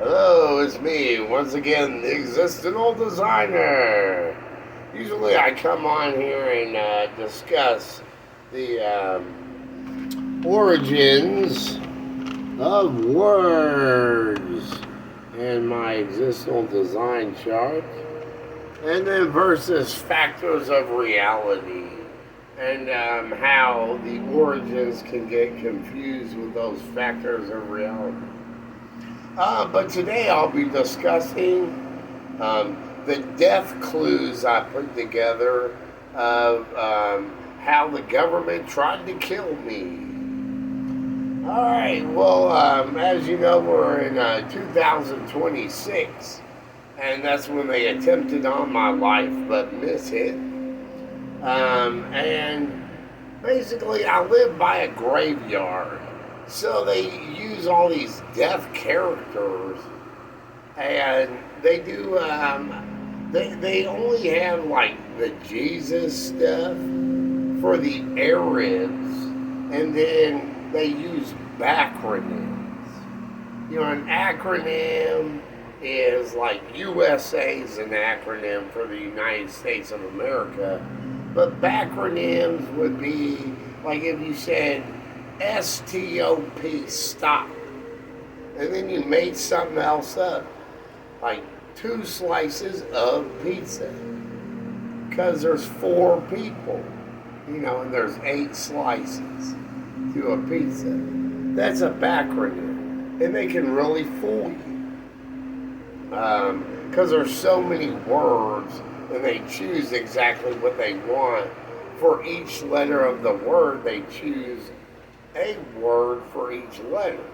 Hello, it's me, once again, the existential designer. Usually I come on here and discuss the origins of words in my existential design chart, and then versus factors of reality, and how the origins can get confused with those factors of reality. But today I'll be discussing the death clues I put together of how the government tried to kill me. All right, well, as you know, we're in 2026, and that's when they attempted on my life but missed it. And basically, I live by a graveyard. So they use all these deaf characters, and they do. They only have like the Jesus stuff for the Arabs, and then they use backronyms. You know, an acronym is like USA is an acronym for the United States of America, but backronyms would be like if you said STOP, stop. And then you made something else up, like 2 slices of pizza. Because there's 4 people, and there's 8 slices to a pizza. That's a backronym. And they can really fool you. Because there's so many words, and they choose exactly what they want. For each letter of the word, they choose a word for each letter,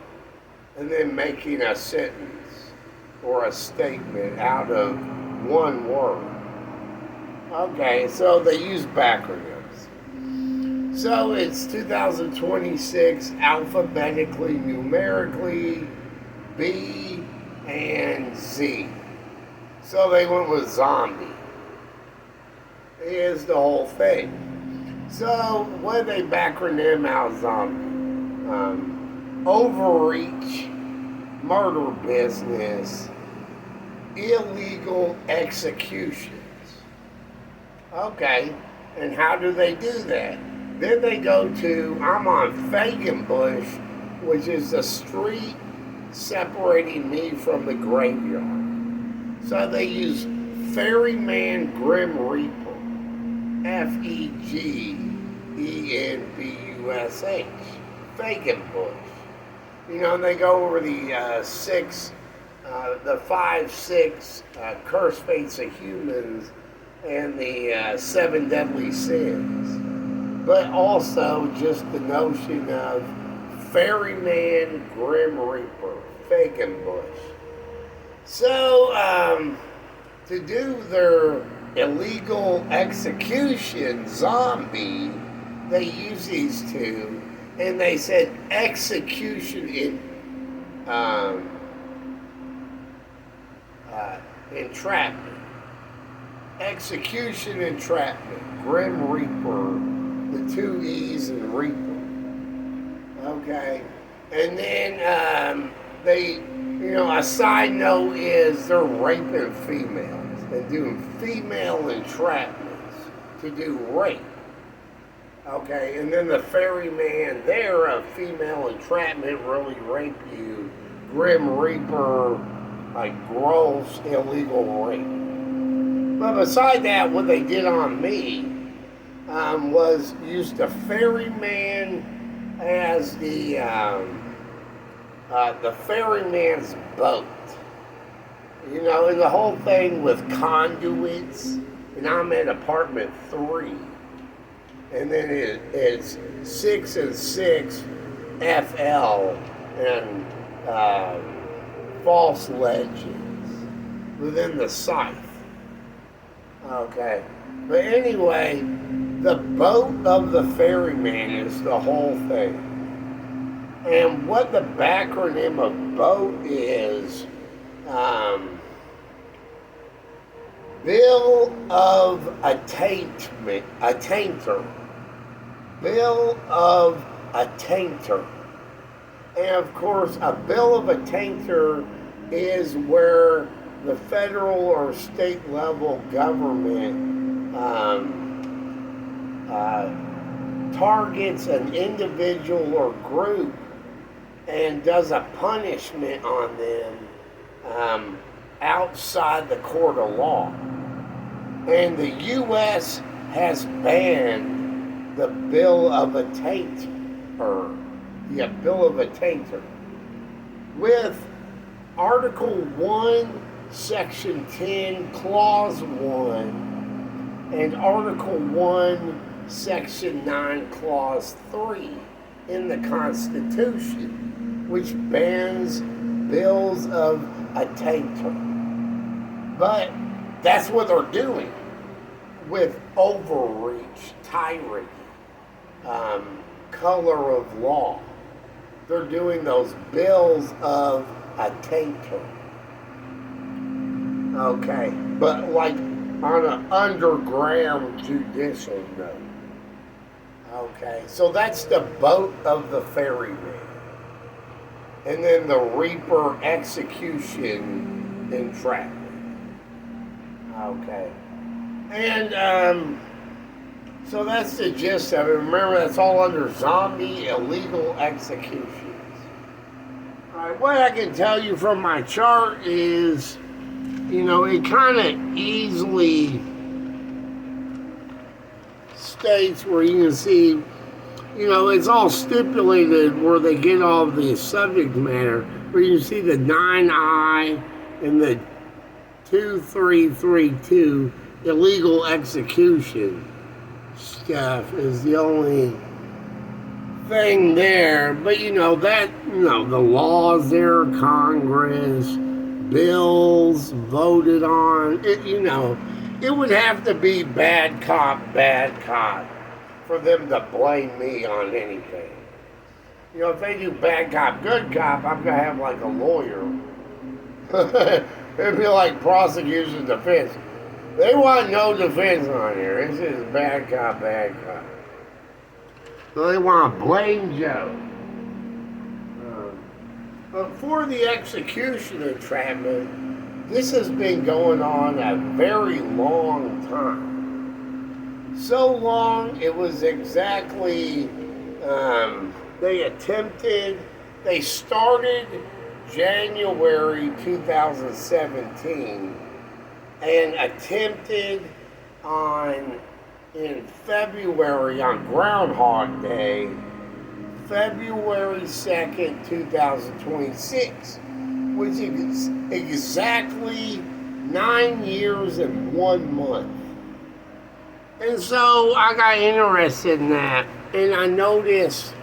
and then making a sentence or a statement out of one word. Okay, so they use backronyms. So it's 2026, alphabetically, numerically, B and Z. So they went with zombie. Is the whole thing. So what do they backronym out zombie? Overreach, murder business, illegal executions. Okay, and how do they do that? Then they go to, I'm on Bush, which is the street separating me from the graveyard. So they use Ferryman Grim Reaper, FEGENBUSH, Bush. And they go over the the 5, 6 curse fates of humans and the 7 deadly sins. But also just the notion of Ferryman Grim Reaper, Bush. So, to do their illegal execution zombie, they use these 2, and they said execution entrapment. Execution entrapment. Grim Reaper, the 2 E's and Reaper. Okay. And then they, a side note is they're raping females and doing female entrapments to do rape. Okay, and then the ferryman there of female entrapment really rape you. Grim Reaper, like gross illegal rape. But beside that, what they did on me was use the ferryman as the ferryman's boat. And the whole thing with conduits, and I'm at apartment 3. And then it's 6 and 6 FL and false legends within the scythe. Okay. But anyway, the boat of the ferryman is the whole thing. And what the backronym of boat is, Bill of Attainter. Bill of Attainter. And of course, a bill of attainder is where the federal or state level government targets an individual or group and does a punishment on them outside the court of law. And the U.S. has banned the Bill of Attainder, with Article 1, Section 10, Clause 1, and Article 1, Section 9, Clause 3 in the Constitution, which bans bills of attainder. But that's what they're doing with overreach, tyranny, color of law. They're doing those bills of attainder. Okay, but like on an underground judicial note. Okay, so that's the boat of the ferryman. And then the reaper execution entrapment. Okay. And so that's the gist of it. Remember, that's all under zombie illegal executions. Alright, what I can tell you from my chart is, it kind of easily states where you can see, it's all stipulated where they get all the subject matter, where you can see the 9I and the 2332 illegal execution stuff is the only thing there. But the laws there, Congress, bills voted on, it would have to be bad cop for them to blame me on anything. If they do bad cop, good cop, I'm going to have like a lawyer. It'd be like prosecution defense. They want no defense on here. This is bad cop. So they want to blame Joe. But for the execution entrapment, this has been going on a very long time. So long, it was exactly, they started January 2017 and attempted in February on Groundhog Day, February 2nd, 2026, which is exactly 9 years and 1 month. And so I got interested in that, and I noticed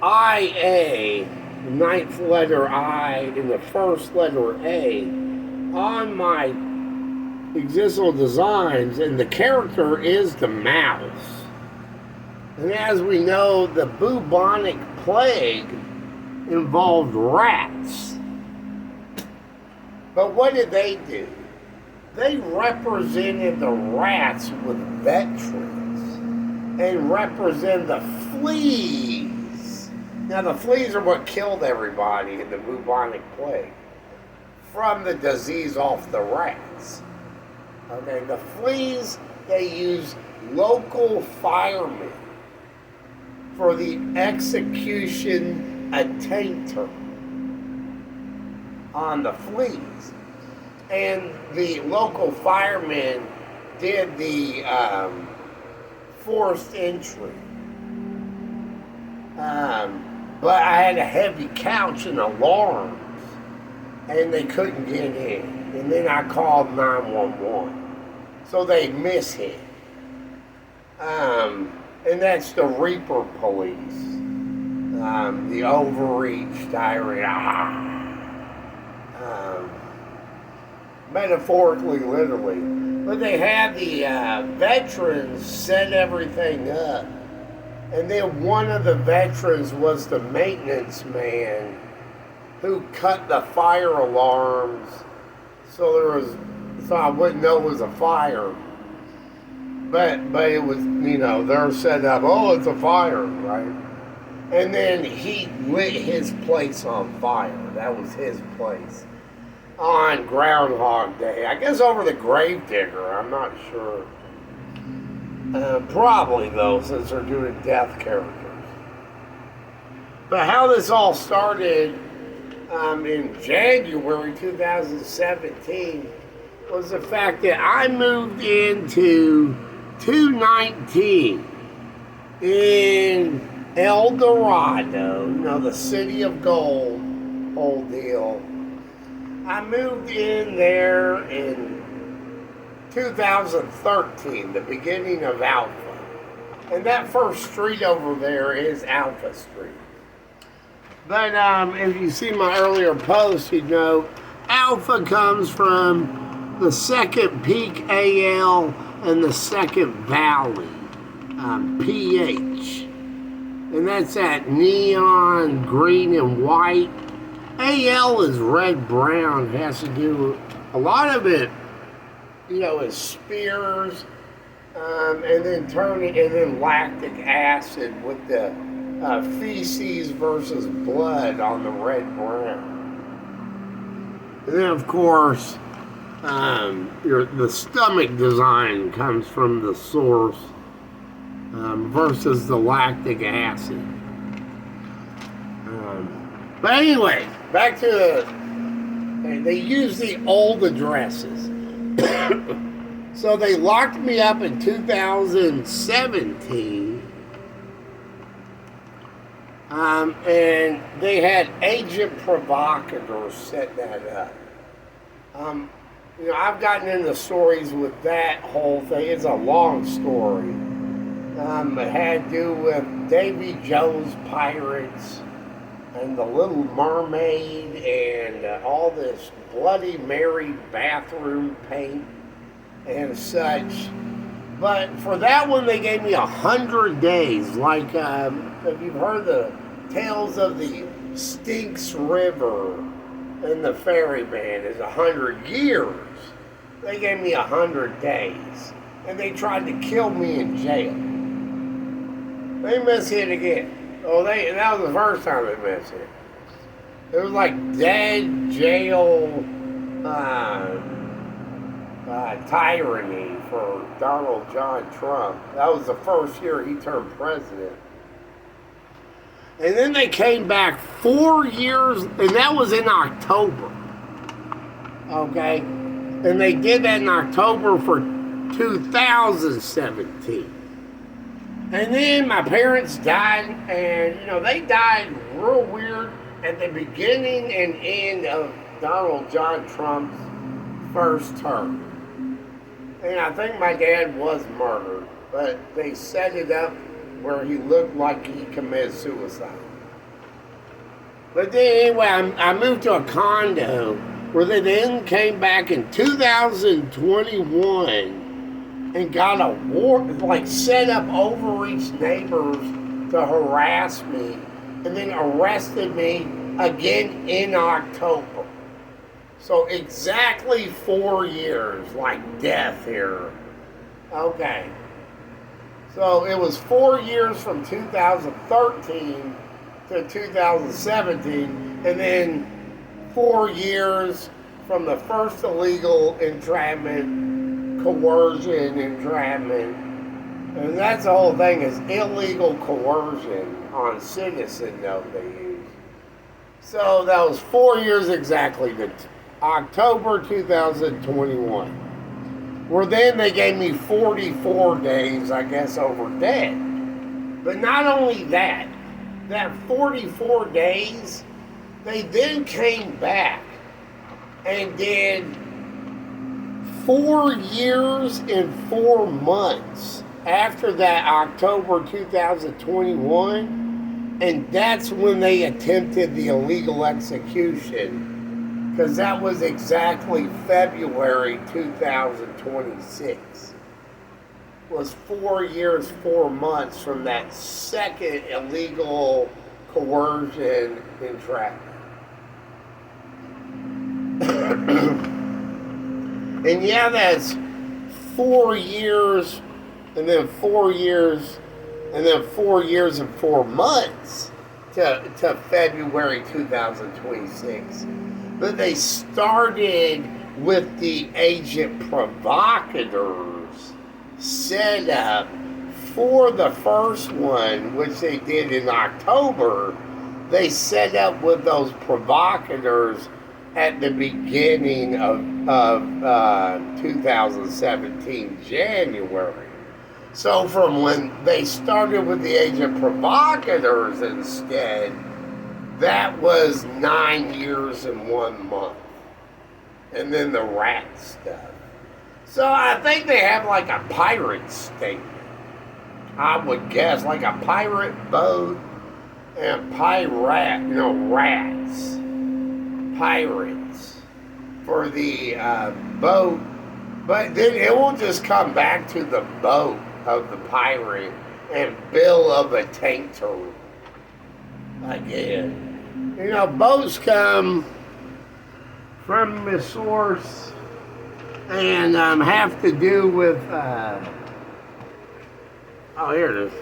IA, the ninth letter I and the first letter A, on my existing designs, and the character is the mouse. And as we know, the bubonic plague involved rats. But what did they do? They represented the rats with veterans and represented the fleas. Now, the fleas are what killed everybody in the bubonic plague from the disease off the rats. Okay, the fleas, they use local firemen for the execution attainder on the fleas. And the local firemen did the forced entry. But I had a heavy couch and alarms, and they couldn't get in. And then I called 911. So they mishit. And that's the Reaper police. The overreach, tyrant. Metaphorically, literally. But they had the veterans set everything up. And then one of the veterans was the maintenance man who cut the fire alarms so I wouldn't know it was a fire. But it was, they're set up, oh, it's a fire, right? And then he lit his place on fire. That was his place. On Groundhog Day. I guess over the Gravedigger. I'm not sure. Probably, though, since they're doing death characters. But how this all started in January 2017 was the fact that I moved into 219 in El Dorado, the city of gold, whole deal. I moved in there in 2013, the beginning of Alpha. And that first street over there is Alpha Street. But if you see my earlier post, you know, Alpha comes from the second peak AL and the second valley, PH. And that's that neon green and white. AL is red-brown. It has to do, a lot of it, is spears, and then lactic acid with the feces versus blood on the red-brown. And then, of course, the stomach design comes from the source versus the lactic acid. But anyway, back to they use the old addresses. So they locked me up in 2017. And they had agent provocateurs set that up. I've gotten into stories with that whole thing. It's a long story. It had to do with Davy Jones pirates and the Little Mermaid and all this Bloody Mary bathroom paint and such. But for that one, they gave me 100 days. Like, if you've heard the tales of the Styx River and the ferryman is 100 years. They gave me 100 days. And they tried to kill me in jail. They missed it again. That was the first time they missed it. It was like dead jail tyranny for Donald John Trump. That was the first year he turned president. And then they came back 4 years, and that was in October. Okay? And they did that in October for 2017. And then my parents died, and, they died real weird at the beginning and end of Donald John Trump's first term. And I think my dad was murdered, but they set it up where he looked like he committed suicide. But then anyway, I moved to a condo where they then came back in 2021 and got a warrant, set up overreach neighbors to harass me, and then arrested me again in October. So exactly 4 years, like death here. Okay. So it was 4 years from 2013 to 2017, and then 4 years from the first illegal entrapment, coercion, entrapment, and that's the whole thing, is illegal coercion on citizen note they use. So that was 4 years exactly to October 2021. Where then they gave me 44 days, I guess, over dead. But not only that 44 days, they then came back and did 4 years and 4 months after that October 2021, and that's when they attempted the illegal execution, because that was exactly February 2026. Was 4 years, 4 months from that second illegal coercion entrapment. And yeah, that's 4 years, and then 4 years, and then 4 years and 4 months. to February 2026. But they started with the agent provocateurs set up for the first one, which they did in October. They set up with those provocateurs at the beginning of 2017, January. So from when they started with the agent provocateurs instead, that was 9 years and 1 month. And then the rat stuff. So I think they have like a pirate statement. I would guess like a pirate boat and rats. Pirates for the boat. But then it will just come back to the boat of the pirate and bill of attainder again. You know, boats come from the source and have to do with here it is.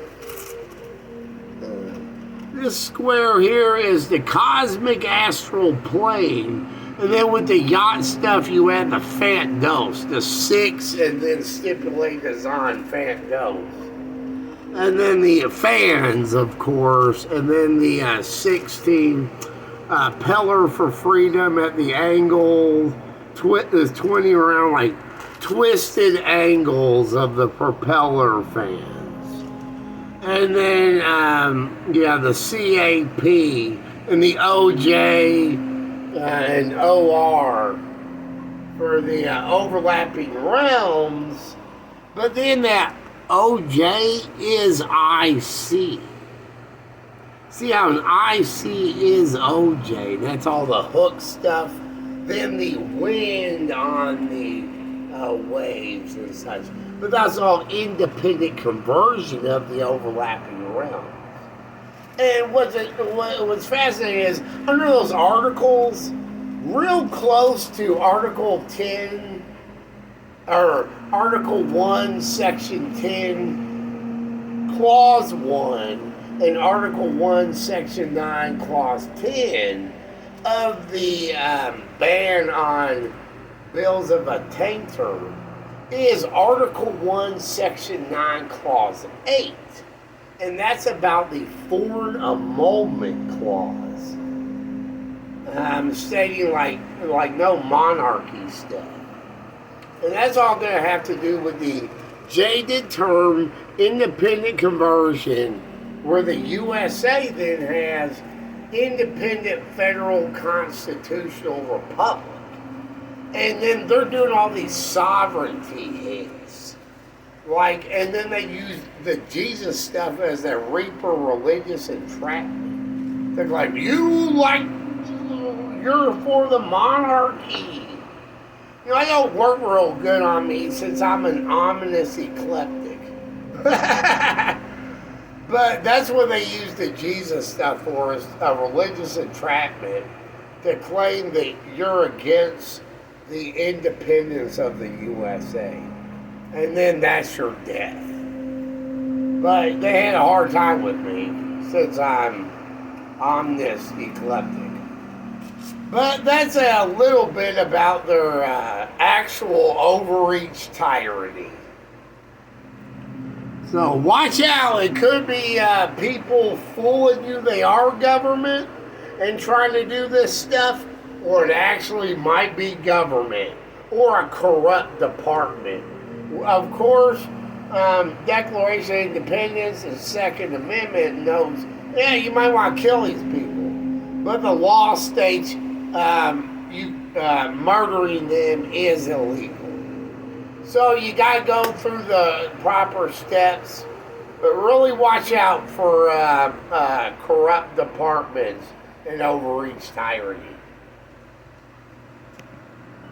This square here is the cosmic astral plane. And then with the yacht stuff, you add the fat dose, the 6, and then stipulators on fat dose. And then the fans, of course, and then the 16 Peller for freedom at the angle, 20 around like twisted angles of the propeller fans. And then, the CAP and the OJ and OR for the overlapping realms. But then that OJ is IC. See how an IC is OJ. That's all the hook stuff. Then the wind on the waves and such. But that's all independent conversion of the overlapping realms. And what's fascinating is, under those articles, real close to Article 10, or Article 1, Section 10, Clause 1, and Article 1, Section 9, Clause 10 of the ban on bills of attainder is Article 1, Section 9, Clause 8. And that's about the foreign emolument clause. Stating like no monarchy stuff. And that's all going to have to do with the jaded term independent conversion, where the USA then has independent federal constitutional republic. And then they're doing all these sovereignty hits. And then they use the Jesus stuff as their reaper religious entrapment. They're like, you're for the monarchy. You know, I don't work real good on me since I'm an ominous eclectic. But that's what they use the Jesus stuff for, is a religious entrapment to claim that you're against the independence of the USA. And then that's your death. But they had a hard time with me since I'm omnis eclectic. But that's a little bit about their actual overreach tyranny. So watch out. It could be people fooling you they are government and trying to do this stuff, or it actually might be government or a corrupt department. Of course, Declaration of Independence and Second Amendment knows, you might want to kill these people. But the law states murdering them is illegal. So you got to go through the proper steps, but really watch out for corrupt departments and overreach tyranny.